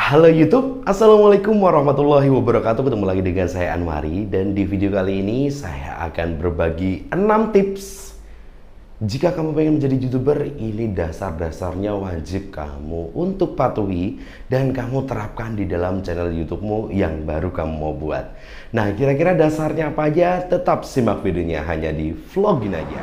Halo YouTube, Assalamualaikum warahmatullahi wabarakatuh. Ketemu lagi dengan saya Anwari. Dan di video kali ini saya akan berbagi 6 tips. Jika kamu pengen menjadi YouTuber, ini dasar-dasarnya wajib kamu untuk patuhi dan kamu terapkan di dalam channel YouTubemu yang baru kamu mau buat. Nah, kira-kira dasarnya apa aja? Tetap simak videonya hanya di Vlogin aja.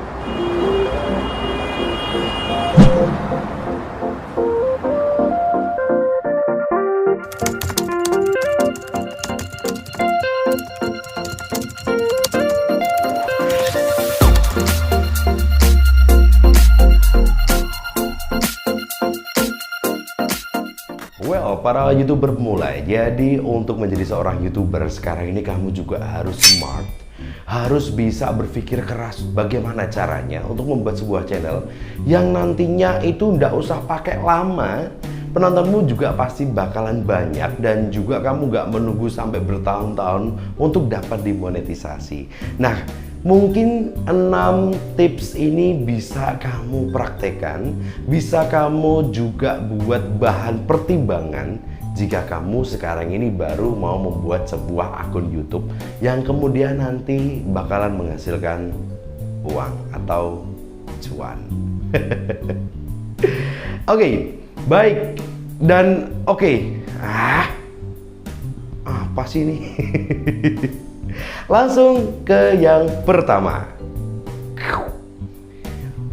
Well, para YouTuber mulai. Jadi untuk menjadi seorang YouTuber sekarang ini kamu juga harus smart, harus bisa berpikir keras bagaimana caranya untuk membuat sebuah channel yang nantinya itu nggak usah pakai lama. Penontonmu juga pasti bakalan banyak dan juga kamu nggak menunggu sampai bertahun-tahun untuk dapat dimonetisasi. Nah, mungkin 6 tips ini bisa kamu praktekkan, bisa kamu juga buat bahan pertimbangan jika kamu sekarang ini baru mau membuat sebuah akun YouTube yang kemudian nanti bakalan menghasilkan uang atau cuan. Oke, baik. Dan apa sih ini? Langsung ke yang pertama.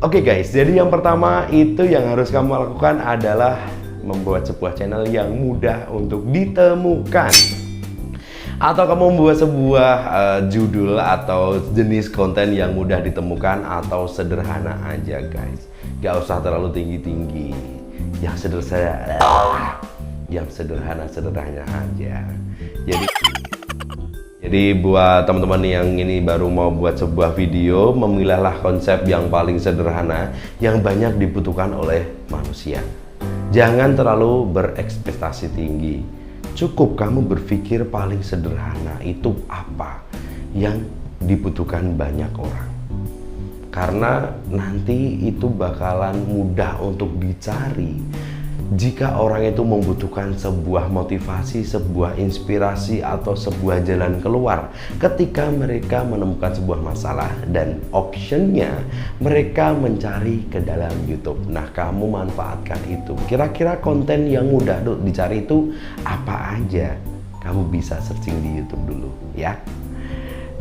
Oke guys, jadi yang pertama itu yang harus kamu lakukan adalah membuat sebuah channel yang mudah untuk ditemukan. Atau kamu membuat sebuah judul atau jenis konten yang mudah ditemukan atau sederhana aja guys. Gak usah terlalu tinggi-tinggi. Yang sederhana aja. Jadi buat teman-teman yang ini baru mau buat sebuah video, memilihlah konsep yang paling sederhana yang banyak dibutuhkan oleh manusia. Jangan terlalu berekspektasi tinggi. Cukup kamu berpikir paling sederhana itu apa yang dibutuhkan banyak orang. Karena nanti itu bakalan mudah untuk dicari. Jika orang itu membutuhkan sebuah motivasi, sebuah inspirasi, atau sebuah jalan keluar ketika mereka menemukan sebuah masalah dan optionnya mereka mencari ke dalam YouTube. Nah, kamu manfaatkan itu. Kira-kira konten yang mudah dicari itu apa aja? Kamu bisa searching di YouTube dulu ya.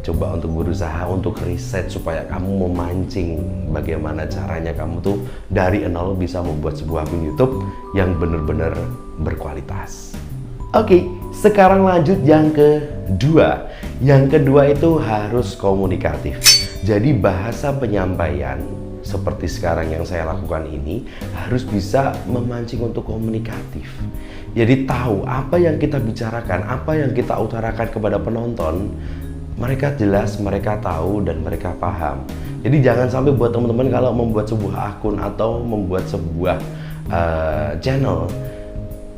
Coba untuk berusaha untuk riset supaya kamu memancing bagaimana caranya kamu tuh dari nol bisa membuat sebuah akun YouTube yang benar-benar berkualitas. Oke, sekarang lanjut yang kedua. Yang kedua itu harus komunikatif. Jadi bahasa penyampaian seperti sekarang yang saya lakukan ini harus bisa memancing untuk komunikatif. Jadi tahu apa yang kita bicarakan, apa yang kita utarakan kepada penonton. Mereka jelas, mereka tahu, dan mereka paham. Jadi jangan sampai buat teman-teman kalau membuat sebuah akun atau membuat sebuah channel,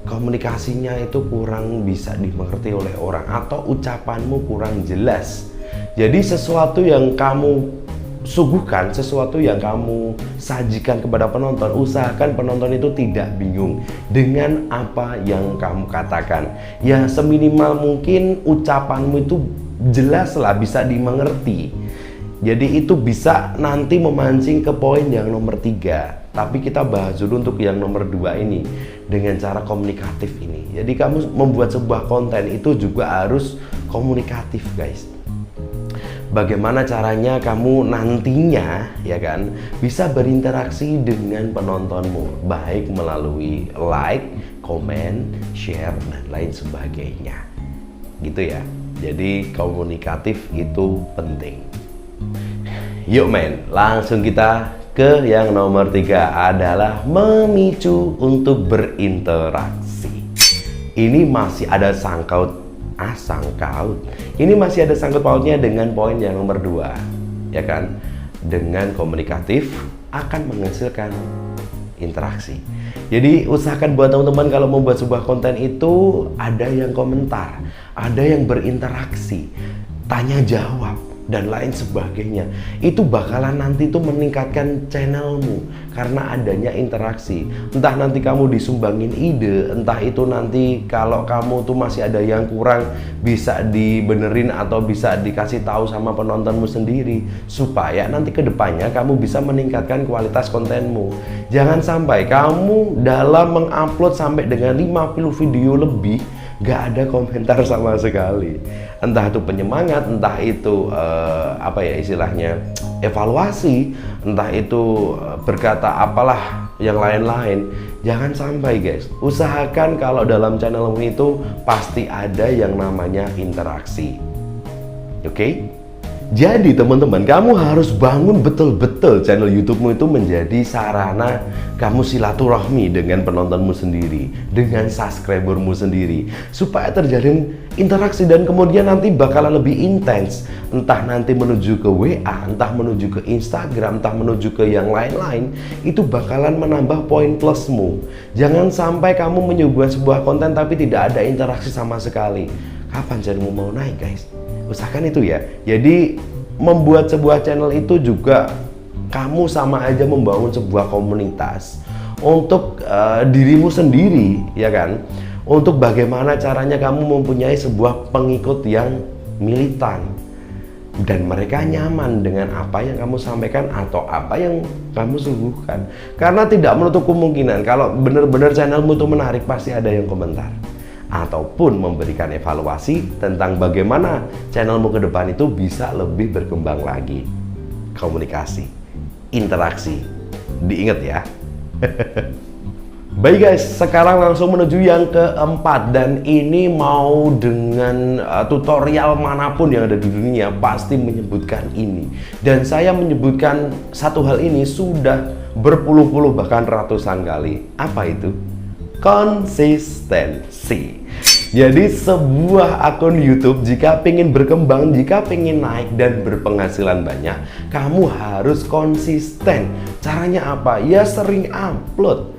komunikasinya itu kurang bisa dimengerti oleh orang atau ucapanmu kurang jelas. Jadi sesuatu yang kamu suguhkan, sesuatu yang kamu sajikan kepada penonton, usahakan penonton itu tidak bingung dengan apa yang kamu katakan. Ya seminimal mungkin ucapanmu itu jelaslah, bisa dimengerti. Jadi itu bisa nanti memancing ke poin yang nomor 3. Tapi kita bahas dulu untuk yang nomor 2 ini dengan cara komunikatif ini. Jadi kamu membuat sebuah konten itu juga harus komunikatif guys. Bagaimana caranya kamu nantinya ya kan bisa berinteraksi dengan penontonmu, baik melalui like, komen, share, dan lain sebagainya. Gitu ya. Jadi komunikatif itu penting. Yuk men, langsung kita ke yang nomor 3 adalah memicu untuk berinteraksi. Ini masih ada sangkut Ini masih ada sangkut pautnya dengan poin yang nomor 2, ya kan? Dengan komunikatif akan menghasilkan interaksi. Jadi usahakan buat teman-teman kalau membuat sebuah konten itu ada yang komentar, ada yang berinteraksi, tanya jawab, dan lain sebagainya. Itu bakalan nanti tuh meningkatkan channelmu karena adanya interaksi. Entah nanti kamu disumbangin ide, entah itu nanti kalau kamu tuh masih ada yang kurang bisa dibenerin atau bisa dikasih tahu sama penontonmu sendiri, supaya nanti kedepannya kamu bisa meningkatkan kualitas kontenmu. Jangan sampai kamu dalam mengupload sampai dengan 50 video lebih gak ada komentar sama sekali. Entah itu penyemangat, entah itu apa ya istilahnya, evaluasi, entah itu berkata apalah yang lain-lain. Jangan sampai guys, usahakan kalau dalam channelmu itu pasti ada yang namanya interaksi. Oke? Jadi teman-teman, kamu harus bangun betul-betul channel YouTube-mu itu menjadi sarana kamu silaturahmi dengan penontonmu sendiri, dengan subscribermu sendiri, supaya terjalin interaksi dan kemudian nanti bakalan lebih intens. Entah nanti menuju ke WA, entah menuju ke Instagram, entah menuju ke yang lain-lain, itu bakalan menambah poin plusmu. Jangan sampai kamu menyuguhkan sebuah konten tapi tidak ada interaksi sama sekali. Kapan channelmu mau naik guys? Usahakan itu ya. Jadi membuat sebuah channel itu juga kamu sama aja membangun sebuah komunitas untuk dirimu sendiri, ya kan? Untuk bagaimana caranya kamu mempunyai sebuah pengikut yang militan dan mereka nyaman dengan apa yang kamu sampaikan atau apa yang kamu suguhkan. Karena tidak menutup kemungkinan kalau benar-benar channelmu itu menarik, pasti ada yang komentar ataupun memberikan evaluasi tentang bagaimana channelmu ke depan itu bisa lebih berkembang lagi. Komunikasi, interaksi, diingat ya. Baik guys, sekarang langsung menuju yang keempat, dan ini mau dengan tutorial manapun yang ada di dunia pasti menyebutkan ini. Dan saya menyebutkan satu hal ini sudah berpuluh-puluh bahkan ratusan kali. Apa itu? Konsistensi. Jadi sebuah akun YouTube jika pengen berkembang, jika pengen naik dan berpenghasilan banyak, kamu harus konsisten. Caranya apa? Ya sering upload,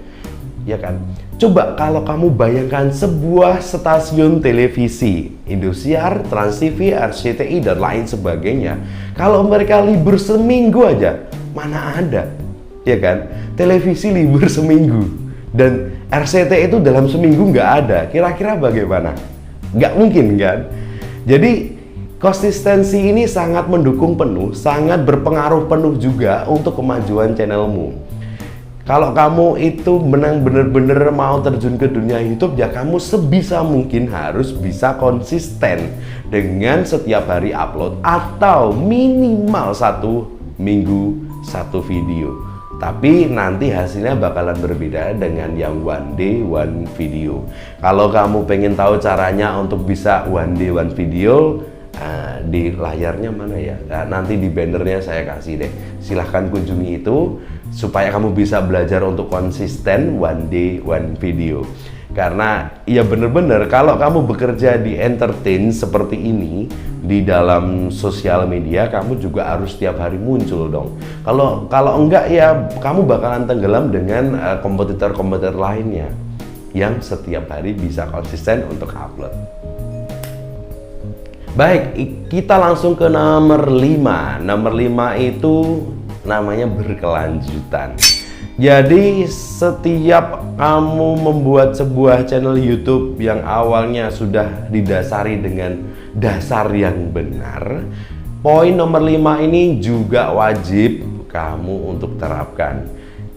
ya kan? Coba kalau kamu bayangkan sebuah stasiun televisi, Indosiar, Trans TV, RCTI dan lain sebagainya. Kalau mereka libur seminggu aja, mana ada, ya kan? Televisi libur seminggu. Dan RCTI itu dalam seminggu nggak ada. Kira-kira bagaimana? Nggak mungkin kan? Jadi konsistensi ini sangat mendukung penuh, sangat berpengaruh penuh juga untuk kemajuan channelmu. Kalau kamu itu benar-benar mau terjun ke dunia YouTube, ya kamu sebisa mungkin harus bisa konsisten dengan setiap hari upload atau minimal 1 minggu 1 video. Tapi nanti hasilnya bakalan berbeda dengan yang one day one video. Kalau kamu pengen tahu caranya untuk bisa one day one video, di layarnya mana ya? Nanti di bannernya saya kasih deh. Silahkan kunjungi itu supaya kamu bisa belajar untuk konsisten one day one video. Karena ya bener-bener kalau kamu bekerja di entertain seperti ini di dalam sosial media, kamu juga harus setiap hari muncul dong. Kalau enggak ya kamu bakalan tenggelam dengan kompetitor-kompetitor lainnya yang setiap hari bisa konsisten untuk upload. Baik, kita langsung ke nomor 5. Nomor 5 itu namanya berkelanjutan. Jadi setiap kamu membuat sebuah channel YouTube yang awalnya sudah didasari dengan dasar yang benar, poin nomor 5 ini juga wajib kamu untuk terapkan.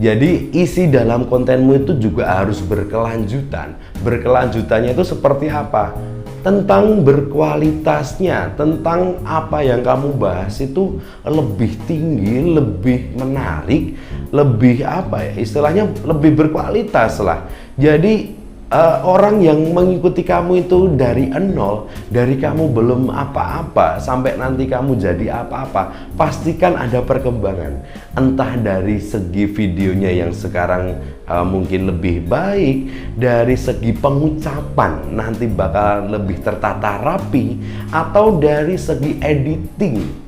Jadi isi dalam kontenmu itu juga harus berkelanjutan. Berkelanjutannya itu seperti apa? Tentang berkualitasnya, tentang apa yang kamu bahas itu lebih tinggi, lebih menarik, lebih apa ya istilahnya, lebih berkualitas lah. Jadi orang yang mengikuti kamu itu dari nol, dari kamu belum apa-apa sampai nanti kamu jadi apa-apa, pastikan ada perkembangan. Entah dari segi videonya yang sekarang mungkin lebih baik, dari segi pengucapan nanti bakal lebih tertata rapi, atau dari segi editing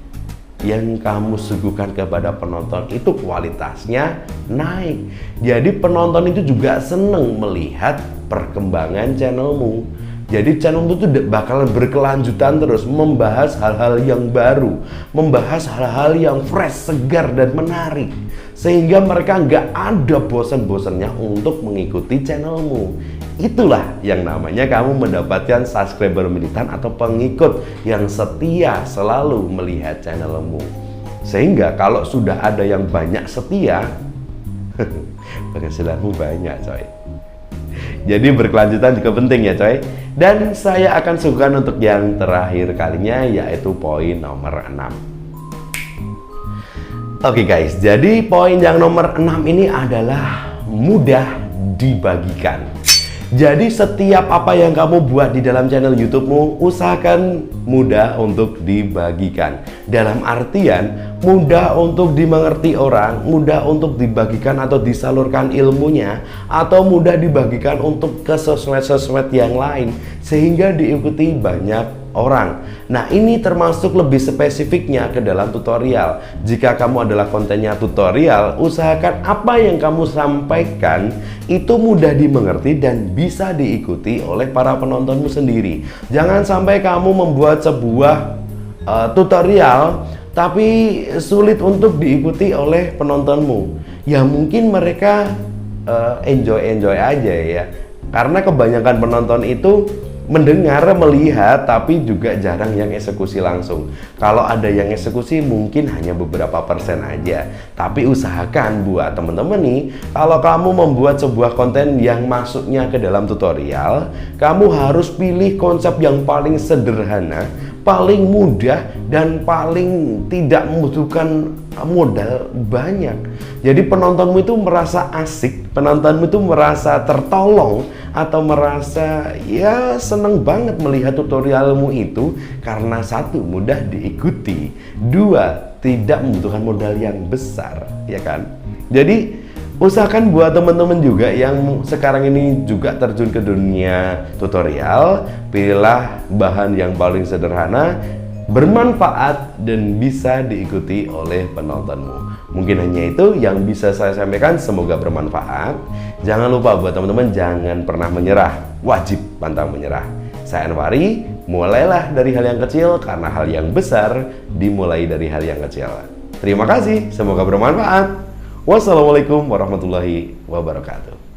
yang kamu suguhkan kepada penonton itu kualitasnya naik. Jadi penonton itu juga seneng melihat perkembangan channelmu. Jadi channel itu bakalan berkelanjutan terus, membahas hal-hal yang baru, membahas hal-hal yang fresh, segar, dan menarik. Sehingga mereka nggak ada bosan-bosannya untuk mengikuti channelmu. Itulah yang namanya kamu mendapatkan subscriber militan atau pengikut yang setia selalu melihat channelmu. Sehingga kalau sudah ada yang banyak setia, penghasilanmu banyak, coy. Jadi berkelanjutan juga penting ya, coy. Dan saya akan suguhkan untuk yang terakhir kalinya, yaitu poin nomor 6. Oke guys, jadi poin yang nomor 6 ini adalah mudah dibagikan. Jadi setiap apa yang kamu buat di dalam channel YouTube-mu, usahakan mudah untuk dibagikan. Dalam artian mudah untuk dimengerti orang, mudah untuk dibagikan atau disalurkan ilmunya, atau mudah dibagikan untuk ke sosmed-sosmed yang lain sehingga diikuti banyak orang. Nah, ini termasuk lebih spesifiknya ke dalam tutorial. Jika kamu adalah kontennya tutorial, usahakan apa yang kamu sampaikan itu mudah dimengerti dan bisa diikuti oleh para penontonmu sendiri. Jangan sampai kamu membuat sebuah tutorial tapi sulit untuk diikuti oleh penontonmu. Ya mungkin mereka enjoy aja ya. Karena kebanyakan penonton itu mendengar, melihat, tapi juga jarang yang eksekusi langsung. Kalau ada yang eksekusi mungkin hanya beberapa persen aja. Tapi usahakan buat temen-temen nih, kalau kamu membuat sebuah konten yang masuknya ke dalam tutorial, kamu harus pilih konsep yang paling sederhana, paling mudah, dan paling tidak membutuhkan modal banyak. Jadi penontonmu itu merasa asik, penontonmu itu merasa tertolong, atau merasa ya seneng banget melihat tutorialmu itu karena satu, mudah diikuti, dua, tidak membutuhkan modal yang besar, ya kan? Jadi usahakan buat teman-teman juga yang sekarang ini juga terjun ke dunia tutorial, pilihlah bahan yang paling sederhana, bermanfaat, dan bisa diikuti oleh penontonmu. Mungkin hanya itu yang bisa saya sampaikan, semoga bermanfaat. Jangan lupa buat teman-teman, jangan pernah menyerah, wajib pantang menyerah. Saya Anwari, mulailah dari hal yang kecil karena hal yang besar dimulai dari hal yang kecil. Terima kasih, semoga bermanfaat. Wassalamualaikum warahmatullahi wabarakatuh.